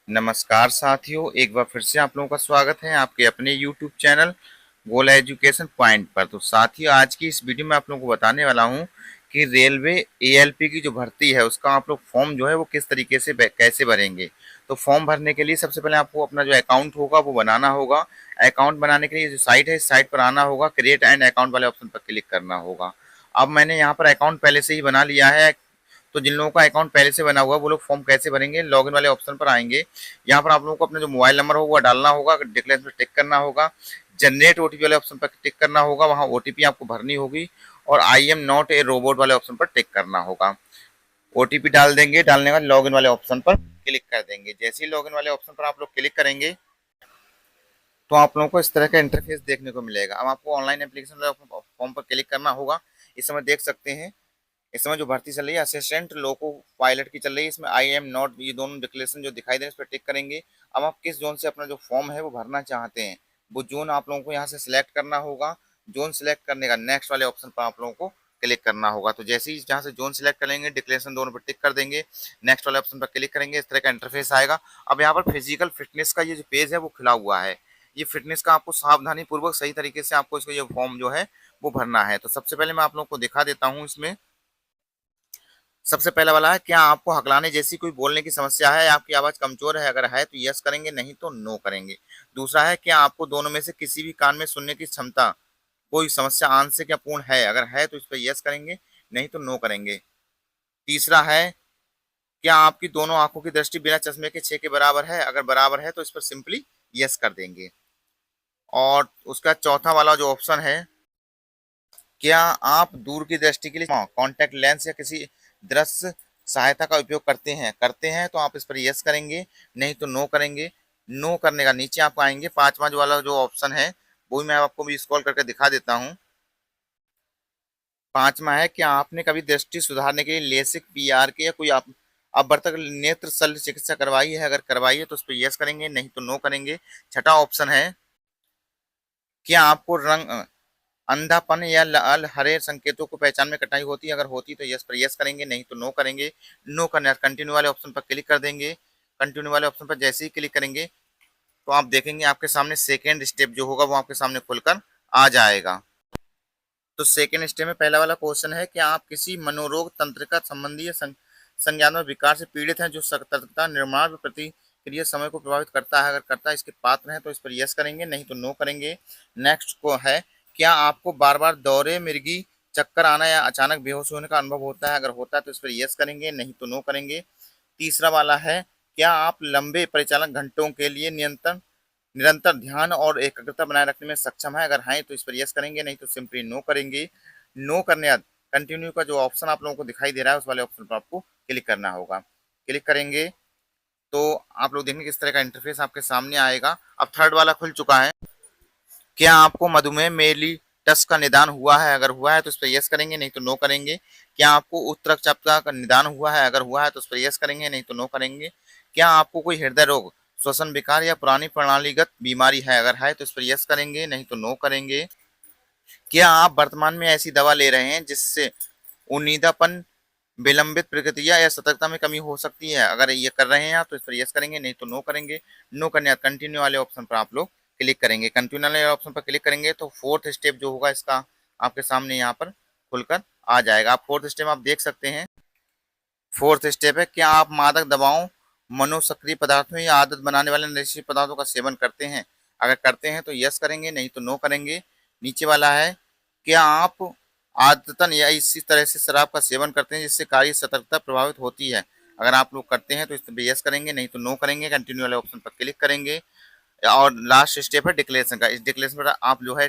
नमस्कार साथियों, एक बार फिर से आप लोगों का स्वागत है आपके अपने YouTube चैनल गोला एजुकेशन पॉइंट पर। तो साथियों, आज की इस वीडियो में आप लोगों को बताने वाला हूं कि रेलवे एएलपी की जो भर्ती है उसका आप लोग फॉर्म जो है वो किस तरीके से कैसे भरेंगे। तो फॉर्म भरने के लिए सबसे पहले आपको अपना जो अकाउंट होगा वो बनाना होगा। अकाउंट बनाने के लिए जो साइट है इस साइट पर आना होगा, क्रिएट एंड अकाउंट वाले ऑप्शन पर क्लिक करना होगा। अब मैंने यहाँ पर अकाउंट पहले से ही बना लिया है। तो जिन लोगों का अकाउंट पहले से बना हुआ है वो लोग फॉर्म कैसे भरेंगे, लॉगिन वाले ऑप्शन पर आएंगे। यहाँ पर आप लोगों को अपना जो मोबाइल नंबर होगा डालना होगा, डिक्लेरेशन पर टिक करना होगा, जनरेट ओटीपी वाले ऑप्शन पर टिक करना होगा, वहाँ ओटीपी आपको भरनी होगी और I am not a robot वाले ऑप्शन पर टिक करना होगा। ओटीपी डाल देंगे, डालने के बाद लॉगिन वाले ऑप्शन पर क्लिक कर देंगे। जैसे ही लॉगिन वाले ऑप्शन पर आप लोग क्लिक करेंगे तो आप लोगों को इस तरह का इंटरफेस देखने को मिलेगा। अब आपको ऑनलाइन एप्लीकेशन फॉर्म पर क्लिक करना होगा। इस समय देख सकते हैं, इस समय जो भर्ती चल रही है असिस्टेंट लोको पायलट की चल रही है। इसमें आई एम नॉट ये दोनों डिक्लेरेशन जो दिखाई दे रहे हैं इस पर टिक करेंगे। अब आप किस जोन से अपना जो फॉर्म है वो भरना चाहते हैं वो जोन आप लोगों को यहाँ से सिलेक्ट करना होगा। जोन सिलेक्ट करने का नेक्स्ट वाले ऑप्शन पर आप लोगों को क्लिक करना होगा। तो जैसे ही जहाँ से जोन सिलेक्ट करेंगे डिक्लेरेशन दोनों पर टिक कर देंगे, नेक्स्ट वाले ऑप्शन पर क्लिक करेंगे, इस तरह का इंटरफेस आएगा। अब यहाँ पर फिजिकल फिटनेस का ये जो पेज है वो खुला हुआ है। ये फिटनेस का आपको सावधानी पूर्वक सही तरीके से आपको इसको ये फॉर्म जो है वो भरना है। तो सबसे पहले मैं आप लोगों को दिखा देता हूँ। इसमें सबसे पहला वाला है, क्या आपको हकलाने जैसी कोई बोलने की समस्या है, आपकी आवाज कमजोर है, अगर है तो यस करेंगे, नहीं तो नो करेंगे। दूसरा है, क्या आपको दोनों में से किसी भी कान में सुनने की क्षमता कोई समस्या आंशिक या पूर्ण है, अगर है तो इस पर यस करेंगे, नहीं तो नो करेंगे। तीसरा है, क्या आपकी दोनों आंखों की दृष्टि बिना चश्मे के 6 के बराबर है, अगर बराबर है तो इस पर सिंपली यस कर देंगे। और उसका चौथा वाला जो ऑप्शन है, क्या आप दूर की दृष्टि के लिए कॉन्टैक्ट लेंस या किसी दृश्य सहायता का उपयोग करते हैं तो आप इस पर यस करेंगे, नहीं तो नो करेंगे। नो करने का नीचे आप आएंगे, पांचवा जो वाला जो ऑप्शन है वो भी मैं आपको भी स्क्रॉल करके दिखा देता हूँ। पांचवा है, क्या आपने कभी दृष्टि सुधारने के लिए लेसिक, पीआर के या कोई आप अवर्तक नेत्र शल्य चिकित्सा करवाई है, अगर करवाई है तो उस पर यस करेंगे, नहीं तो नो करेंगे। छठा ऑप्शन है, क्या आपको रंग अंधापन या लाल हरे संकेतों को पहचान में कठिनाई होती है, अगर होती तो यस पर यस करेंगे, नहीं तो नो करेंगे। नो करने कंटिन्यू वाले ऑप्शन पर क्लिक कर देंगे। कंटिन्यू वाले ऑप्शन पर जैसे ही क्लिक करेंगे तो आप देखेंगे आपके सामने सेकेंड स्टेप जो होगा वो आपके सामने खुलकर आ जाएगा। तो सेकेंड स्टेप में पहला वाला क्वेश्चन है कि आप किसी मनोरोग तंत्रिका संबंधी संज्ञानात्मक विकार से पीड़ित हैं जो सतर्कता निर्माण प्रतिक्रिया समय को प्रभावित करता है, अगर करता है इसके पात्र हैं तो इस पर यस करेंगे, नहीं तो नो करेंगे। नेक्स्ट को है, क्या आपको बार बार दौरे मिर्गी, चक्कर आना या अचानक बेहोश होने का अनुभव होता है, अगर होता है तो इस पर यस करेंगे, नहीं तो नो करेंगे। तीसरा वाला है, क्या आप लंबे परिचालन घंटों के लिए नियंत्रण निरंतर ध्यान और एकाग्रता बनाए रखने में सक्षम है, अगर हैं तो इस पर यस करेंगे, नहीं तो सिंपली नो करेंगे। नो करने बाद कंटिन्यू का जो ऑप्शन आप लोगों को दिखाई दे रहा है उस वाले ऑप्शन पर आपको क्लिक करना होगा। क्लिक करेंगे तो आप लोग देखेंगे किस तरह का इंटरफेस आपके सामने आएगा। अब थर्ड वाला खुल चुका है, क्या आपको मधुमेह मेलिटस का निदान हुआ है, अगर हुआ है तो इस पर यस करेंगे, नहीं तो नो करेंगे। क्या आपको उच्च रक्तचाप का निदान हुआ है, अगर हुआ है तो उस पर यस करेंगे, नहीं तो नो करेंगे। क्या आपको कोई हृदय रोग, श्वसन विकार या पुरानी प्रणालीगत बीमारी है, अगर है तो इस पर यस करेंगे, नहीं तो नो करेंगे। क्या आप वर्तमान में ऐसी दवा ले रहे हैं जिससे उन्नीदापन, विलंबित प्रक्रिया या सतर्कता में कमी हो सकती है, अगर ये कर रहे हैं आप तो इस पर यस करेंगे, नहीं तो नो करेंगे। नो करने बाद कंटिन्यू वाले ऑप्शन पर आप लोग क्लिक करेंगे। कंटिन्यू वाले ऑप्शन पर क्लिक करेंगे तो फोर्थ स्टेप जो होगा इसका आपके सामने यहाँ पर खुलकर आ जाएगा। आप फोर्थ स्टेप आप देख सकते हैं। फोर्थ स्टेप है, क्या आप मादक दवाओं, मनोसक्रिय पदार्थों या आदत बनाने वाले नशीले पदार्थों का सेवन करते हैं, अगर करते हैं तो यस करेंगे, नहीं तो नो करेंगे। नीचे वाला है, क्या आप आदतन या इसी तरह से शराब का सेवन करते हैं जिससे कार्य सतर्कता प्रभावित होती है, अगर आप लोग करते हैं तो इस पर यस करेंगे, नहीं तो नो करेंगे। कंटिन्यू वाले ऑप्शन पर क्लिक करेंगे। और लास्ट स्टेप है डिक्लेरेशन का। इस डिक्लेरेशन पर आप जो है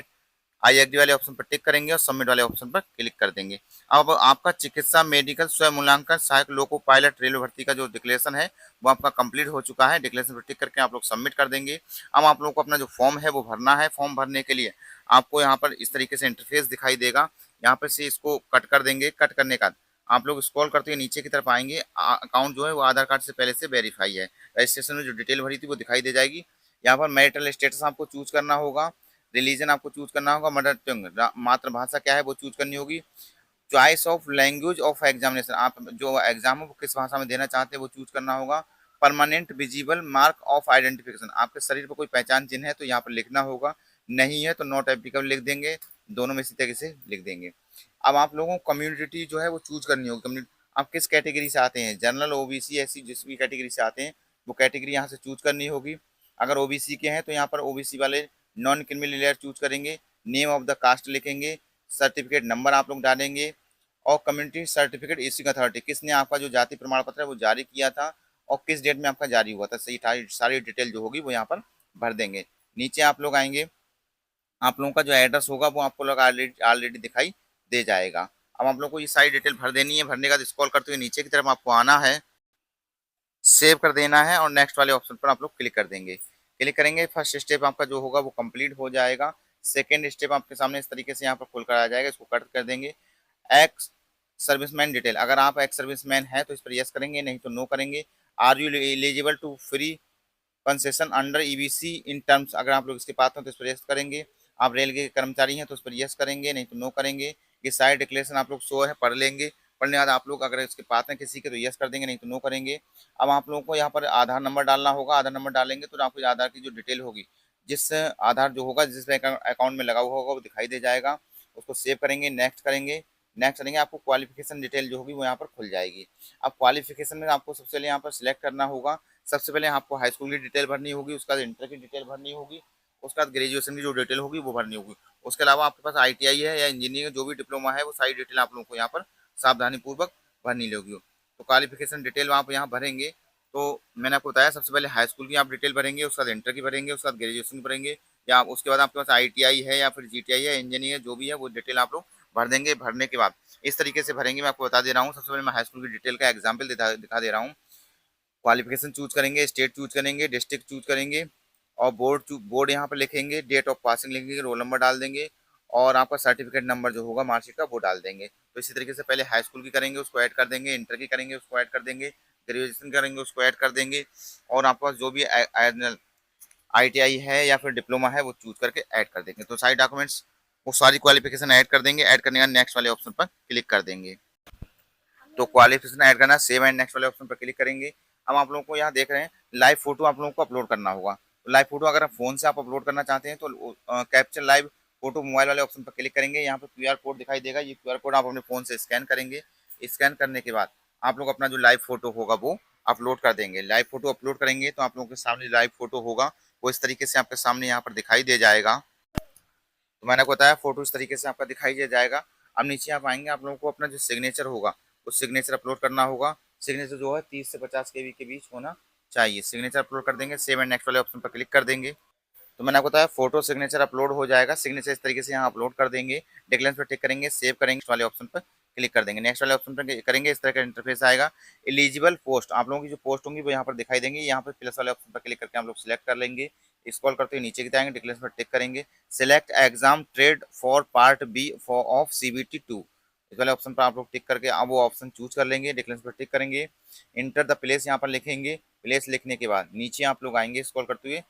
आई एग्री वाले ऑप्शन पर टिक करेंगे और सबमिट वाले ऑप्शन पर क्लिक कर देंगे। अब आपका चिकित्सा मेडिकल स्वयं मूल्यांकन सहायक लोको पायलट रेलवे भर्ती का जो डिक्लेरेशन है वो आपका कंप्लीट हो चुका है। डिक्लेरेशन पर टिक करके आप लोग सबमिट कर देंगे। अब आप लोगों को अपना जो फॉर्म है वो भरना है। फॉर्म भरने के लिए आपको यहाँ पर इस तरीके से इंटरफेस दिखाई देगा। यहाँ पर से इसको कट कर देंगे। कट करने का आप लोग स्क्रॉल करते हुए नीचे की तरफ आएंगे। अकाउंट जो है वो आधार कार्ड से पहले से वेरीफाई है। रजिस्ट्रेशन में जो डिटेल भरी थी वो दिखाई दे जाएगी। यहाँ पर मैरिटल स्टेटस आपको चूज करना होगा। रिलीजन आपको चूज करना होगा। मदर टंग मातृभाषा क्या है वो चूज करनी होगी। Choice of language of examination, आप जो एग्जाम है वो किस भाषा में देना चाहते हैं वो चूज करना होगा। Permanent visible mark of identification, आपके शरीर पर कोई पहचान चिन्ह है तो यहाँ पर लिखना होगा, नहीं है तो नॉट एप्लीकेबल लिख देंगे, दोनों में इसी तरीके से लिख देंगे। अब आप लोगों को कम्युनिटी जो है वो चूज करनी होगी, कम्युनिटी आप किस कैटेगरी से आते हैं, जनरल, ओबीसी, एससी, जिस भी कैटेगरी से आते हैं वो कैटेगरी यहाँ से चूज करनी होगी। अगर ओबीसी के हैं तो यहाँ पर ओबीसी वाले नॉन क्रिमिनल लेयर चूज करेंगे, नेम ऑफ द कास्ट लिखेंगे, सर्टिफिकेट नंबर आप लोग डालेंगे, और कम्युनिटी सर्टिफिकेट इश्यूइंग अथॉरिटी, किसने आपका जो जाति प्रमाण पत्र है वो जारी किया था और किस डेट में आपका जारी हुआ था, सही सारी डिटेल जो होगी वो यहाँ पर भर देंगे। नीचे आप लोग आएंगे, आप लोगों का जो एड्रेस होगा वो आपको लोग ऑलरेडी दिखाई दे जाएगा। अब आप लोग को ये सारी डिटेल भर देनी है, भरने के बाद स्क्रॉल करते हुए नीचे की तरफ आपको आना है, सेव कर देना है और नेक्स्ट वाले ऑप्शन पर आप लोग क्लिक कर देंगे। क्लिक करेंगे, फर्स्ट स्टेप आपका जो होगा वो कंप्लीट हो जाएगा। सेकेंड स्टेप आपके सामने इस तरीके से यहाँ पर खुल कर आ जाएगा, इसको कट कर देंगे। एक्स सर्विसमैन डिटेल, अगर आप एक्स सर्विसमैन है तो इस पर यस करेंगे, नहीं तो नो करेंगे। Are you eligible to free concession under EBC in terms, अगर आप लोग इसके पास हैं तो इस पर यस करेंगे। आप रेल के कर्मचारी हैं तो उस पर यस करेंगे, नहीं तो नो करेंगे। ये सारे डिक्लेरेशन आप लोग शो है, पढ़ लेंगे। पढ़ने के बाद आप लोग अगर इसके पास हैं किसी के तो यस कर देंगे, नहीं तो नो करेंगे। अब आप लोगों को यहाँ पर आधार नंबर डालना होगा, आधार नंबर डालेंगे तो आपको आधार की जो डिटेल होगी, जिस आधार जो होगा जिस बैंक अकाउंट में लगा हुआ होगा वो दिखाई दे जाएगा, उसको सेव करेंगे, नेक्स्ट करेंगे। नेक्स्ट करेंगे, आपको क्वालिफिकेशन डिटेल जो होगी वो यहाँ पर खुल जाएगी। अब क्वालिफिकेशन में आपको सबसे पहले यहाँ पर सिलेक्ट करना होगा, सबसे पहले आपको हाई स्कूल की डिटेल भरनी होगी, उसके बाद इंटर की डिटेल भरनी होगी, उसके बाद ग्रेजुएशन की जो डिटेल होगी वो भरनी होगी। उसके अलावा आपके पास आईटीआई है या इंजीनियरिंग जो भी डिप्लोमा है वो सारी डिटेल आप लोगों को यहाँ पर सावधानीपूर्वक भरनी होगी। तो क्वालिफिकेशन डिटेल आप यहाँ भरेंगे, तो मैंने आपको बताया सबसे पहले हाई स्कूल की आप डिटेल भरेंगे, उसके बाद इंटर की भरेंगे, उसके बाद ग्रेजुएशन की भरेंगे, या उसके बाद आपके पास आईटीआई है या फिर जीटीआई है, इंजीनियर जो भी है वो डिटेल आप लोग भर देंगे। भरने के बाद इस तरीके से भरेंगे, मैं आपको बता दे रहा हूँ। सबसे पहले मैं हाई स्कूल की डिटेल का एग्जाम्पल दिखा दे रहा हूँ। क्वालिफिकेशन चूज करेंगे, स्टेट चूज करेंगे, डिस्ट्रिक्ट चूज करेंगे, और बोर्ड यहाँ पर लिखेंगे, डेट ऑफ पासिंग लिखेंगे, रोल नंबर डाल देंगे, और आपका सर्टिफिकेट नंबर जो होगा मार्कशीट का वो डाल देंगे। तो इसी तरीके से पहले हाई स्कूल की करेंगे, उसको ऐड कर देंगे, इंटर की करेंगे, उसको ऐड कर देंगे, ग्रेजुएशन करेंगे, उसको ऐड कर देंगे, और आपके पास जो भी आईटीआई है या फिर डिप्लोमा है वो चूज करके ऐड कर देंगे। तो सारी डॉक्यूमेंट्स वो सारी क्वालिफिकेशन ऐड कर देंगे। ऐड करने के बाद नेक्स्ट वाले ऑप्शन पर क्लिक कर देंगे। तो क्वालिफिकेशन ऐड करना, सेव एंड नेक्स्ट वाले ऑप्शन पर क्लिक करेंगे। अब आप लोगों को यहाँ देख रहे हैं लाइव फोटो आप लोगों को अपलोड करना होगा। तो लाइव फोटो अगर आप फोन से आप अपलोड करना चाहते हैं तो कैप्चर लाइव फोटो मोबाइल वाले ऑप्शन पर क्लिक करेंगे। यहाँ पर क्यूआर कोड दिखाई देगा, ये क्यूआर कोड आप अपने फोन से स्कैन करेंगे। स्कैन करने के बाद आप लोग अपना जो लाइव फोटो होगा वो अपलोड कर देंगे। लाइव फोटो अपलोड करेंगे तो आप लोगों के सामने लाइव फोटो होगा वो इस तरीके से आपके सामने यहाँ पर दिखाई दे जाएगा। तो मैंने आपको बताया फोटो इस तरीके से आपका दिखाई दे जाएगा। अब नीचे आप आएंगे, आप लोगों को अपना जो सिग्नेचर होगा वो सिग्नेचर अपलोड करना होगा। सिग्नेचर जो है 30 से 50 केबी के बीच होना चाहिए। सिग्नेचर अपलोड कर देंगे, सेव एंड नेक्स्ट वाले ऑप्शन पर क्लिक कर देंगे। तो मैंने आपको बताया फोटो सिग्नेचर अपलोड हो जाएगा। सिग्नेचर इस तरीके से यहाँ अपलोड कर देंगे, डिक्लेरेंस पर टिक करेंगे, सेव करेंगे, वाले ऑप्शन पर क्लिक कर देंगे, नेक्स्ट वाले ऑप्शन पर करेंगे। इस तरह का इंटरफेस आएगा। एलिजिबल पोस्ट आप लोगों की जो पोस्ट होंगी वो यहाँ पर दिखाई देंगी। यहाँ पर प्लस वाले ऑप्शन पर क्लिक करके आप लोग सिलेक्ट कर लेंगे। स्क्रॉल करते हुए नीचे की जाएंगे, डिक्लेरेंस पर टिक करेंगे, select exam trade for part B for of CBT 2, इस वाले ऑप्शन पर आप लोग टिक करके अब वो ऑप्शन चूज कर लेंगे। डिक्लेरेंस पर टिक करेंगे, इंटर द प्लेस यहाँ पर लिखेंगे। प्लेस लिखने के बाद नीचे आप लोग आएंगे, स्क्रॉल करते हुए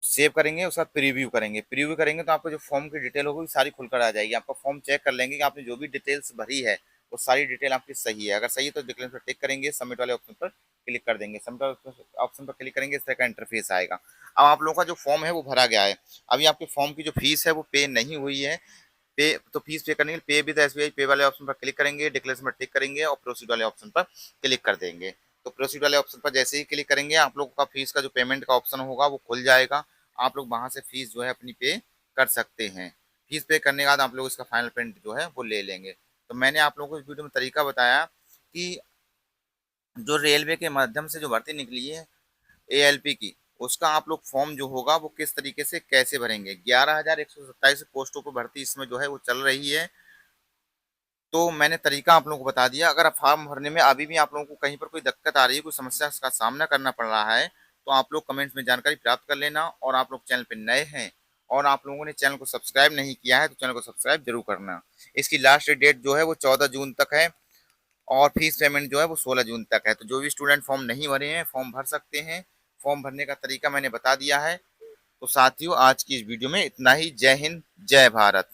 सेव करेंगे, उसके बाद प्रीव्यू करेंगे। प्रीव्यू करेंगे तो आपको जो फॉर्म की डिटेल होगी सारी खुलकर आ जाएगी। आपका फॉर्म चेक कर लेंगे कि आपने जो भी डिटेल्स भरी है वो सारी डिटेल आपकी सही है। अगर सही है तो डिक्लेरेंस पर टिक करेंगे, सबमिट वाले ऑप्शन पर क्लिक कर देंगे। सबमिट ऑप्शन पर क्लिक करेंगे, इस तरह का इंटरफेस आएगा। अब आप लोगों का जो फॉर्म है वो भरा गया है। अभी आपके फॉर्म की जो फीस है वो पे नहीं हुई है। पे तो फीस पे करने के लिए पे विद एसबीआई पे वाले ऑप्शन पर क्लिक करेंगे, डिक्लेरेशन पर टिक करेंगे और प्रोसीड वाले ऑप्शन पर क्लिक कर देंगे। तो प्रोसीड वाले ऑप्शन पर जैसे ही क्लिक करेंगे आप लोगों का फीस का जो पेमेंट का ऑप्शन होगा वो खुल जाएगा। आप लोग वहां से फीस जो है अपनी पे कर सकते हैं। फीस पे करने के बाद आप लोग इसका फाइनल प्रिंट जो है वो ले लेंगे। तो मैंने आप लोगों को इस वीडियो में तरीका बताया कि जो रेलवे के माध्यम से जो भर्ती निकली है एएलपी की, उसका आप लोग फॉर्म जो होगा वो किस तरीके से कैसे भरेंगे। 11,127 पोस्टों पर भर्ती इसमें जो है वो चल रही है। तो मैंने तरीका आप लोगों को बता दिया। अगर आप फॉर्म भरने में अभी भी आप लोगों को कहीं पर कोई दिक्कत आ रही है, कोई समस्या का सामना करना पड़ रहा है, तो आप लोग कमेंट्स में जानकारी प्राप्त कर लेना। और आप लोग चैनल पर नए हैं और आप लोगों ने चैनल को सब्सक्राइब नहीं किया है तो चैनल को सब्सक्राइब जरूर करना। इसकी लास्ट डेट जो है वो 14 जून तक है और फीस पेमेंट जो है वो 16 जून तक है। तो जो भी स्टूडेंट फॉर्म नहीं भरे हैं फॉर्म भर सकते हैं। फॉर्म भरने का तरीका मैंने बता दिया है। तो साथियों आज की इस वीडियो में इतना ही। जय हिंद, जय भारत।